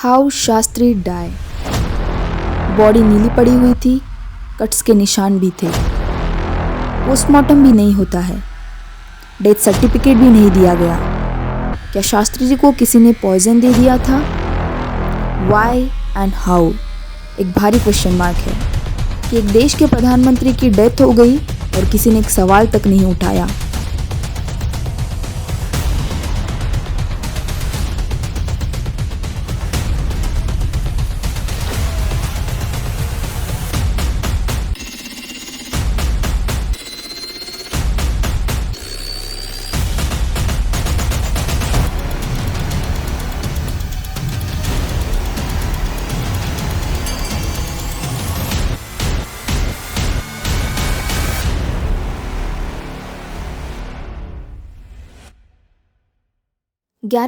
How Shastri die. Body नीली पड़ी हुई थी, कट्स के निशान भी थे। पोस्टमार्टम भी नहीं होता है, डेथ सर्टिफिकेट भी नहीं दिया गया। क्या शास्त्री जी को किसी ने पॉइजन दे दिया था? वाई एंड हाउ, एक भारी क्वेश्चन मार्क है कि एक देश के प्रधानमंत्री की डेथ हो गई और किसी ने एक सवाल तक नहीं उठाया।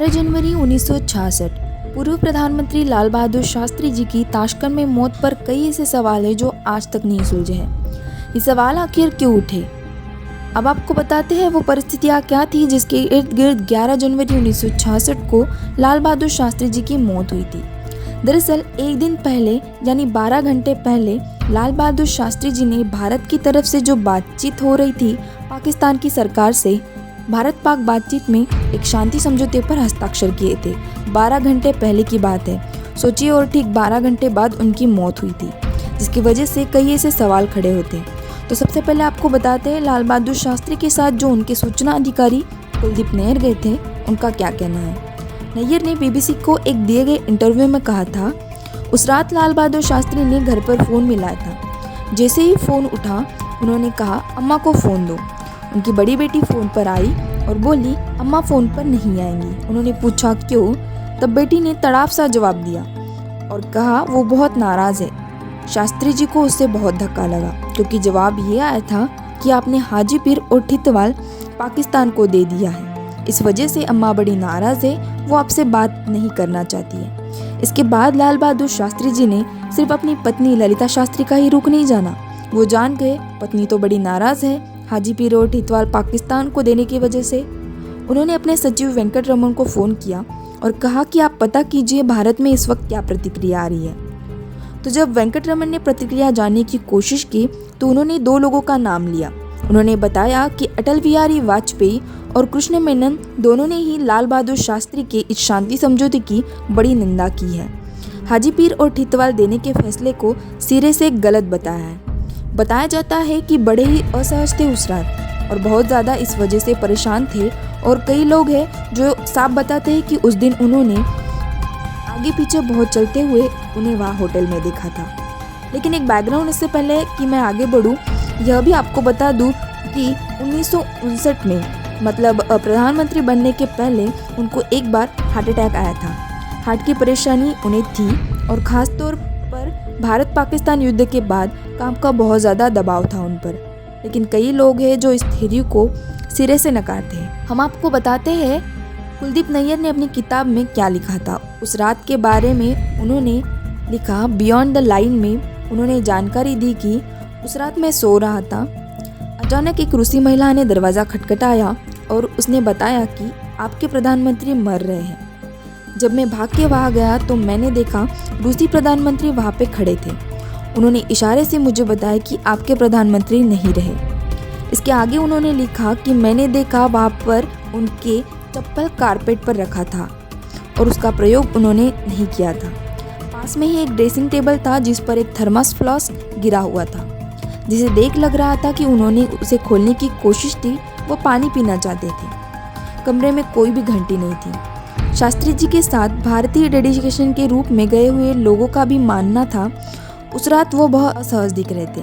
जनवरी 1966 पूर्व प्रधानमंत्री लाल बहादुर शास्त्री जी की ताशकंद में मौत पर कई ऐसे सवाल हैं जो आज तक नहीं सुलझे हैं। ये सवाल आखिर क्यों उठे, अब आपको बताते हैं वो परिस्थितियाँ क्या थी जिसके इर्द गिर्द 11 जनवरी 1966 को लाल बहादुर शास्त्री जी की मौत हुई थी। दरअसल एक दिन पहले यानी 12 घंटे पहले लाल बहादुर शास्त्री जी ने भारत की तरफ से जो बातचीत हो रही थी पाकिस्तान की सरकार से, भारत पाक बातचीत में एक शांति समझौते पर हस्ताक्षर किए थे। 12 घंटे पहले की बात है, सोचिए, और ठीक 12 घंटे बाद उनकी मौत हुई थी, जिसकी वजह से कई ऐसे सवाल खड़े होते हैं। तो सबसे पहले आपको बताते हैं लाल बहादुर शास्त्री के साथ जो उनके सूचना अधिकारी कुलदीप नैयर गए थे, उनका क्या कहना है। नैयर ने BBC को एक दिए गए इंटरव्यू में कहा था, उस रात लाल बहादुर शास्त्री ने घर पर फ़ोन मिलाया था। जैसे ही फ़ोन उठा उन्होंने कहा अम्मा को फ़ोन दो। उनकी बड़ी बेटी फ़ोन पर आई और बोली अम्मा फ़ोन पर नहीं आएंगी। उन्होंने पूछा क्यों, तब बेटी ने तड़ाप सा जवाब दिया और कहा वो बहुत नाराज़ है। शास्त्री जी को उससे बहुत धक्का लगा क्योंकि जवाब ये आया था कि आपने हाजीपीर और ठितवाल पाकिस्तान को दे दिया है, इस वजह से अम्मा बड़ी नाराज़ है, वो आपसे बात नहीं करना चाहती है। इसके बाद लाल बहादुर शास्त्री जी ने सिर्फ अपनी पत्नी ललिता शास्त्री का ही रुख नहीं जाना, वो जान गए पत्नी तो बड़ी नाराज़ है हाजीपीर और ठितवाल पाकिस्तान को देने की वजह से। उन्होंने अपने सचिव वेंकटरमन को फ़ोन किया और कहा कि आप पता कीजिए भारत में इस वक्त क्या प्रतिक्रिया आ रही है। तो जब वेंकटरमन ने प्रतिक्रिया जानने की कोशिश की तो उन्होंने 2 लोगों का नाम लिया। उन्होंने बताया कि अटल बिहारी वाजपेयी और कृष्ण मेनन दोनों ने ही लाल बहादुर शास्त्री के इस शांति समझौते की बड़ी निंदा की है। हाजीपीर और ठितवाल देने के फैसले को सिरे से गलत बताया है। बताया जाता है कि बड़े ही असहज थे उस रात और बहुत ज़्यादा इस वजह से परेशान थे, और कई लोग हैं जो साफ बताते हैं कि उस दिन उन्होंने आगे पीछे बहुत चलते हुए उन्हें वहाँ होटल में देखा था। लेकिन एक बैकग्राउंड इससे पहले कि मैं आगे बढ़ूँ, यह भी आपको बता दूँ कि 1959 में मतलब प्रधानमंत्री बनने के पहले उनको एक बार हार्ट अटैक आया था। हार्ट की परेशानी उन्हें थी और ख़ास तौर पर भारत पाकिस्तान युद्ध के बाद काम का बहुत ज़्यादा दबाव था उन पर। लेकिन कई लोग हैं जो इस थ्योरी को सिरे से नकारते हैं। हम आपको बताते हैं कुलदीप नैयर ने अपनी किताब में क्या लिखा था उस रात के बारे में। उन्होंने लिखा बियॉन्ड द लाइन में उन्होंने जानकारी दी कि उस रात मैं सो रहा था, अचानक एक रूसी महिला ने दरवाज़ा खटखटाया और उसने बताया कि आपके प्रधानमंत्री मर रहे हैं। जब मैं भाग के वहाँ गया तो मैंने देखा रूसी प्रधानमंत्री वहाँ पे खड़े थे। उन्होंने इशारे से मुझे बताया कि आपके प्रधानमंत्री नहीं रहे। इसके आगे उन्होंने लिखा कि मैंने देखा वहाँ पर उनके चप्पल कारपेट पर रखा था और उसका प्रयोग उन्होंने नहीं किया था। पास में ही एक ड्रेसिंग टेबल था जिस पर एक थर्मस फ्लास्क गिरा हुआ था, जिसे देख लग रहा था कि उन्होंने उसे खोलने की कोशिश की, वो पानी पीना चाहते थे। कमरे में कोई भी घंटी नहीं थी। शास्त्री जी के साथ भारतीय डेलीगेशन के रूप में गए हुए लोगों का भी मानना था उस रात वो बहुत असहज दिख रहे थे।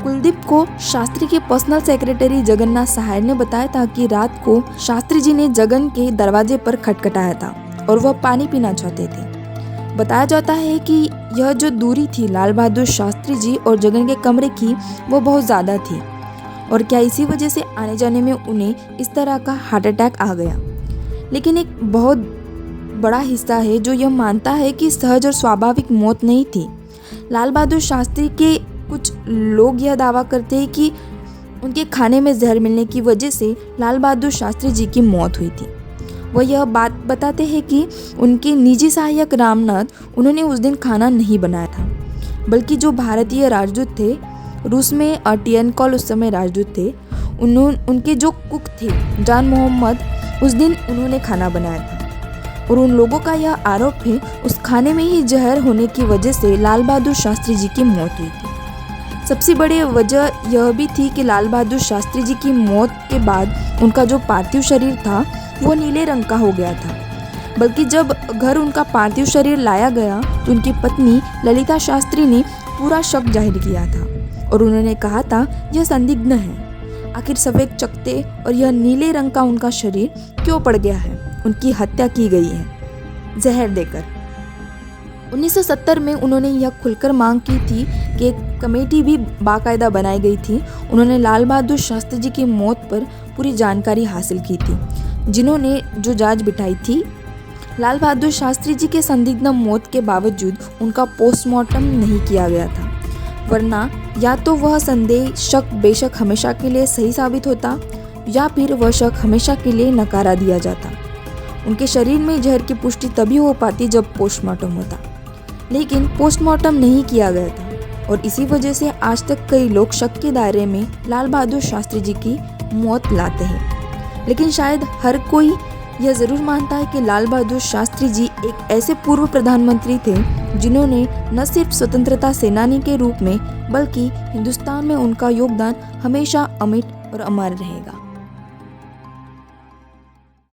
कुलदीप को शास्त्री के पर्सनल सेक्रेटरी जगन्नाथ सहाय ने बताया था कि रात को शास्त्री जी ने जगन के दरवाजे पर खटखटाया था और वह पानी पीना चाहते थे। बताया जाता है कि यह जो दूरी थी लाल बहादुर शास्त्री जी और जगन के कमरे की, वो बहुत ज़्यादा थी और क्या इसी वजह से आने जाने में उन्हें इस तरह का हार्ट अटैक आ गया। लेकिन एक बहुत बड़ा हिस्सा है जो यह मानता है कि सहज और स्वाभाविक मौत नहीं थी। लाल बहादुर शास्त्री के कुछ लोग यह दावा करते हैं कि उनके खाने में जहर मिलने की वजह से लाल बहादुर शास्त्री जी की मौत हुई थी। वह यह बात बताते हैं कि उनके निजी सहायक रामनाथ उन्होंने उस दिन खाना नहीं बनाया था, बल्कि जो भारतीय राजदूत थे, रूस में टियन कॉल उस समय राजदूत थे, उनके जो कुक थे जान मोहम्मद, उस दिन उन्होंने खाना बनाया था। और उन लोगों का यह आरोप है उस खाने में ही जहर होने की वजह से लाल बहादुर शास्त्री जी की मौत हुई थी। सबसे बड़ी वजह यह भी थी कि लाल बहादुर शास्त्री जी की मौत के बाद उनका जो पार्थिव शरीर था वो नीले रंग का हो गया था। बल्कि जब घर उनका पार्थिव शरीर लाया गया तो उनकी पत्नी ललिता शास्त्री ने पूरा शक जाहिर किया था और उन्होंने कहा था यह संदिग्ध है, आखिर सफ़ेद चकते और यह नीले रंग का उनका शरीर क्यों पड़ गया है। उनकी हत्या की गई है जहर देकर। 1970 में उन्होंने यह खुलकर मांग की थी कि एक कमेटी भी बाकायदा बनाई गई थी। उन्होंने लाल बहादुर शास्त्री जी की मौत पर पूरी जानकारी हासिल की थी, जिन्होंने जो जांच बिठाई थी। लाल बहादुर शास्त्री जी के संदिग्ध मौत के बावजूद उनका पोस्टमार्टम नहीं किया गया था, वरना या तो वह संदेह शक बेशक हमेशा के लिए सही साबित होता या फिर वह शक हमेशा के लिए नकारा दिया जाता। उनके शरीर में जहर की पुष्टि तभी हो पाती जब पोस्टमार्टम होता, लेकिन पोस्टमार्टम नहीं किया गया था और इसी वजह से आज तक कई लोग शक के दायरे में लाल बहादुर शास्त्री जी की मौत लाते हैं। लेकिन शायद हर कोई यह ज़रूर मानता है कि लाल बहादुर शास्त्री जी एक ऐसे पूर्व प्रधानमंत्री थे जिन्होंने न सिर्फ स्वतंत्रता सेनानी के रूप में बल्कि हिंदुस्तान में उनका योगदान हमेशा अमिट और अमर रहेगा।